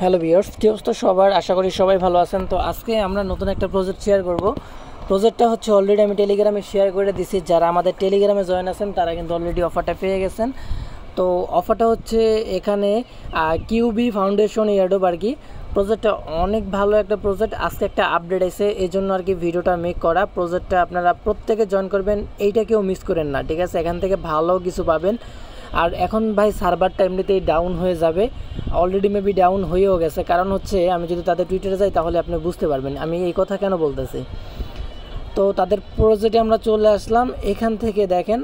Hello viewers, কি অবস্থা সবার? আশা করি সবাই ভালো আছেন। তো আজকে আমরা নতুন একটা প্রজেক্ট শেয়ার করব। প্রজেক্টটা হচ্ছে অলরেডি আমি টেলিগ্রামে শেয়ার করে দিছি। যারা আমাদের টেলিগ্রামে জয়েন আছেন তারা কিন্তু অলরেডি অফারটা পেয়ে গেছেন। তো অফারটা হচ্ছে এখানে কিউবি ফাউন্ডেশন এয়ারডোপ আর কি। প্রজেক্টটা অনেক ভালো একটা প্রজেক্ট। আজকে একটা আপডেট এসে এই জন্য আর কি ভিডিওটা মেক করা। প্রজেক্টটা আপনারা প্রত্যেকে জয়েন করবেন, এইটা কেউ মিস করেন না, ঠিক আছে? এখান থেকে ভালো কিছু পাবেন। আর এখন ভাই সার্ভারটা এমনিতেই ডাউন হয়ে যাবে, অলরেডি মেবি ডাউন হয়েও গেছে। কারণ হচ্ছে আমি যদি তাদের টুইটারে যাই তাহলে আপনি বুঝতে পারবেন আমি এই কথা কেন বলতেছি। তো তাদের প্রজেক্টে আমরা চলে আসলাম। এখান থেকে দেখেন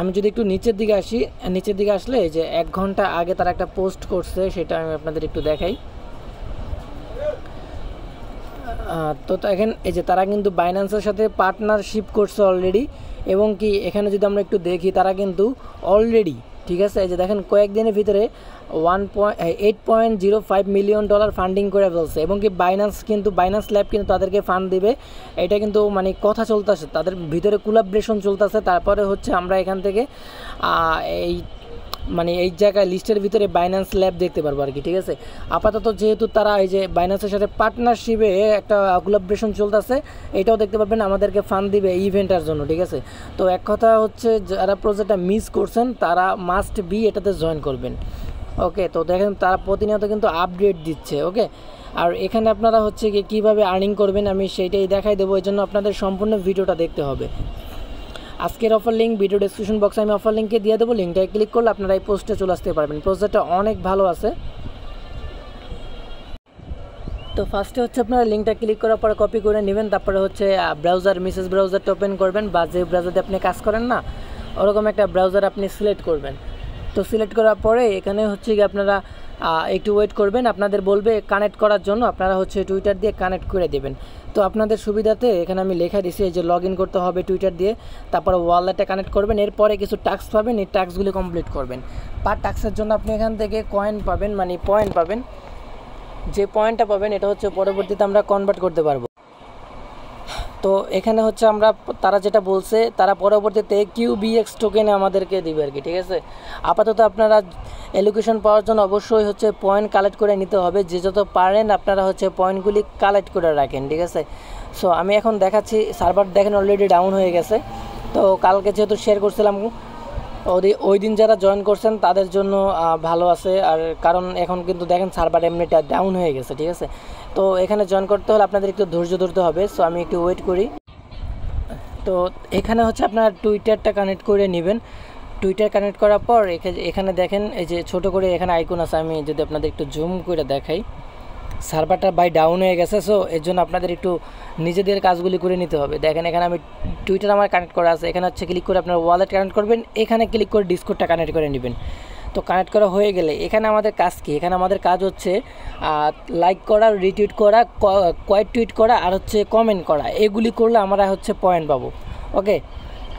আমি যদি একটু নিচের দিকে আসি, নিচের দিকে আসলে এই যে 1 ঘন্টা আগে তারা একটা পোস্ট করছে, সেটা আমি আপনাদের একটু দেখাই। তো দেখেন এই যে তারা কিন্তু বাইন্যান্সের সাথে পার্টনারশিপ করছে অলরেডি, এবং কি এখানে যদি আমরা একটু দেখি তারা কিন্তু অলরেডি, ঠিক আছে, এই যে দেখেন কয়েকদিনের ভিতরে 8.05 মিলিয়ন ডলার ফান্ডিং করে ফেলছে। এবং কি বাইন্যান্স ল্যাব কিন্তু তাদেরকে ফান্ড দিবে, এটা কিন্তু মানে কথা চলতেছে, তাদের ভিতরে কোলাবরেশন চলতেছে। তারপরে হচ্ছে আমরা এখান থেকে এই জায়গায় লিস্টের ভিতরে বাইন্যান্স ল্যাব দেখতে পারবো আর কি, ঠিক আছে? আপাতত যেহেতু তারা এই যে বাইন্যান্সের সাথে পার্টনারশিপে একটা কোলাবরেশন চলতেছে, এটাও দেখতে পারবেন, আমাদেরকে ফান্ড দিবে ইভেন্টের জন্য, ঠিক আছে? তো এক কথা হচ্ছে যারা প্রজেক্টটা মিস করছেন তারা মাস্ট বি এটাতে জয়েন করবেন। ওকে, তো দেখেন তারা প্রতিনিয়ত কিন্তু আপডেট দিচ্ছে। ওকে, আর এখানে আপনারা হচ্ছে কীভাবে আর্নিং করবেন আমি সেইটাই দেখাই দেবো, এই জন্য আপনাদের সম্পূর্ণ ভিডিওটা দেখতে হবে। আজকের অফার লিঙ্ক ভিডিও ডেসক্রিপশন বক্সে আমি অফার লিঙ্কে দিয়ে দেবো, লিঙ্কটায় ক্লিক করলে আপনারা এই পোস্টে চলে আসতে পারবেন। প্রজেক্টটা অনেক ভালো আছে। তো ফার্স্টে হচ্ছে আপনারা লিঙ্কটা ক্লিক করার পরে কপি করে নেবেন, তারপরে হচ্ছে মেসেজ ব্রাউজারটা ওপেন করবেন, বা যে ব্রাউজারে আপনি কাজ করেন না ওরকম একটা ব্রাউজার আপনি সিলেক্ট করবেন। তো সিলেক্ট করার পরে এখানে হচ্ছে কি আপনারা একটু ওয়েট করবেন, আপনাদের বলবে কানেক্ট করার জন্য, আপনারা হচ্ছে টুইটার দিয়ে কানেক্ট করে দেবেন। তো আপনাদের সুবিধাতে এখানে আমি লেখা দিছি এই যে লগ ইন করতে হবে টুইটার দিয়ে, তারপরে ওয়ালেটে কানেক্ট করবেন, এরপরে কিছু টাস্ক পাবেন, এই টাস্কগুলি কমপ্লিট করবেন। পার টাস্কের জন্য আপনি এখান থেকে কয়েন পাবেন, মানে পয়েন্ট পাবেন। যে পয়েন্টটা পাবেন এটা হচ্ছে পরবর্তীতে আমরা কনভার্ট করতে পারবো। তো এখানে হচ্ছে আমরা তারা যেটা বলছে, তারা পরবর্তীতে কিউবিএক্স টোকেনে আমাদেরকে দিবে আর কি, ঠিক আছে? আপাতত আপনারা এলোকেশন পাওয়ার জন্য অবশ্যই হচ্ছে পয়েন্ট কালেক্ট করে নিতে হবে, যে যত পারেন আপনারা হচ্ছে পয়েন্টগুলি কালেক্ট করে রাখেন, ঠিক আছে? সো আমি এখন দেখাচ্ছি, সার্ভার দেখেন অলরেডি ডাউন হয়ে গেছে। তো কালকে যেহেতু শেয়ার করছিলাম, ওই দিন যারা জয়েন করছেন তাদের জন্য ভালো আছে। আর কারণ এখন কিন্তু দেখেন সার্ভার এমনিটা ডাউন হয়ে গেছে, ঠিক আছে? তো এখানে জয়েন করতে হলে আপনাদের একটু ধৈর্য ধরতে হবে। সো আমি একটু ওয়েট করি। তো এখানে হচ্ছে আপনার টুইটারটা কানেক্ট করে নেবেন। টুইটার কানেক্ট করার পর এখানে দেখেন এই যে ছোট করে এখানে আইকন আছে, আমি যদি আপনাদের একটু জুম করে দেখাই, সার্ভারটা ডাউন হয়ে গেছে। সো এর জন্য আপনাদের একটু নিজেদের কাজগুলি করে নিতে হবে। দেখেন এখানে আমি টুইটার আমার কানেক্ট করা আছে, এখানে হচ্ছে ক্লিক করে আপনার ওয়ালেট কানেক্ট করবেন, এখানে ক্লিক করে ডিসকর্ডটা কানেক্ট করে নেবেন। তো কানেক্ট করা হয়ে গেলে এখানে আমাদের কাজ কি? এখানে আমাদের কাজ হচ্ছে লাইক করা, রিটুইট করা, কোয়েট টুইট করা, আর হচ্ছে কমেন্ট করা। এগুলি করলে আমরা হচ্ছে পয়েন্ট পাবো। ওকে,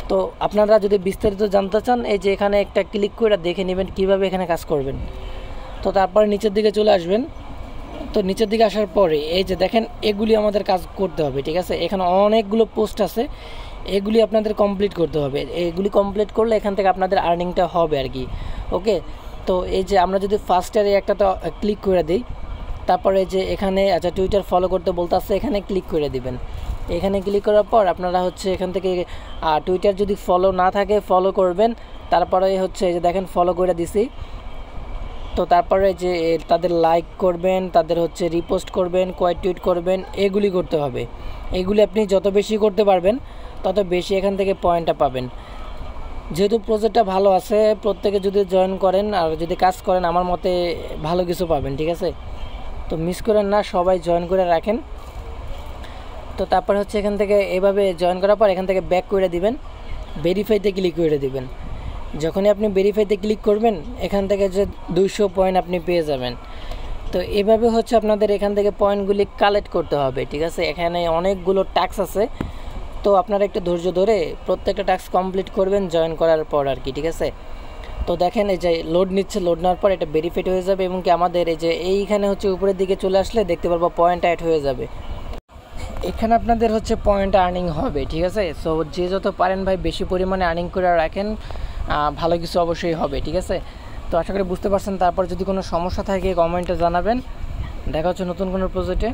তো আপনারা যদি বিস্তারিত জানতে চান এই যে এখানে একটা ক্লিক করে দেখে নেবেন কীভাবে এখানে কাজ করবেন। তো তারপরে নিচের দিকে চলে আসবেন। তো নিচের দিকে আসার পরে এই যে দেখেন এগুলি আমাদের কাজ করতে হবে, ঠিক আছে? এখানে অনেকগুলো পোস্ট আছে, এগুলি আপনাদের কমপ্লিট করতে হবে। এগুলি কমপ্লিট করলে এখান থেকে আপনাদের আর্নিংটা হবে আর কি। ওকে, তো এই যে আমরা যদি ফার্স্টারে একটা ক্লিক করে দিই, তারপরে যে এখানে আচ্ছা টুইটার ফলো করতে বলতে আসছে, এখানে ক্লিক করে দিবেন। এখানে ক্লিক করার পর আপনারা হচ্ছে এখান থেকে টুইটার যদি ফলো না থাকে ফলো করবেন। তারপরে হচ্ছে এই যে দেখেন ফলো করে দিছি। তো তারপরে যে তাদের লাইক করবেন, তাদের হচ্ছে রিপোস্ট করবেন, কোয়েট টুইট করবেন, এগুলি করতে হবে। এগুলি আপনি যত বেশি করতে পারবেন তত বেশি এখান থেকে পয়েন্টটা পাবেন। যেহেতু প্রজেক্টটা ভালো আছে, প্রত্যেকে যদি জয়েন করেন আর যদি কাজ করেন আমার মতে ভালো কিছু পাবেন, ঠিক আছে? তো মিস করেন না, সবাই জয়েন করে রাখেন। তো তারপর হচ্ছে এখান থেকে এভাবে জয়েন করার পর এখান থেকে ব্যাক করে দিবেন, ভেরিফাইতে ক্লিক করে দিবেন। যখনই আপনি ভেরিফাইতে ক্লিক করবেন এখান থেকে যে 200 পয়েন্ট আপনি পেয়ে যাবেন। তো এভাবে হচ্ছে আপনাদের এখান থেকে পয়েন্টগুলি কালেক্ট করতে হবে, ঠিক আছে? এখানে অনেকগুলো টাস্ক আছে, তো আপনারা একটু ধৈর্য ধরে প্রত্যেকটা টাস্ক কমপ্লিট করবেন জয়েন করার পর আর কি, ঠিক আছে? তো দেখেন এই যে লোড নিচ্ছে, লোড নেওয়ার পর এটা ভেরিফাইড হয়ে যাবে, এবং কি আমাদের এই যে এইখানে হচ্ছে উপরের দিকে চলে আসলে দেখতে পারবো পয়েন্ট অ্যাড হয়ে যাবে। এখানে আপনাদের হচ্ছে পয়েন্ট আর্নিং হবে, ঠিক আছে? সো যে যত পারেন ভাই বেশি পরিমাণে আর্নিং করে রাখেন, ভালো কিছু অবশ্যই হবে, ঠিক আছে? তো আশা করি বুঝতে পারছেন। তারপর যদি কোনো সমস্যা থাকে কমেন্টে জানাবেন। দেখা হচ্ছে নতুন কোনো প্রজেক্টে।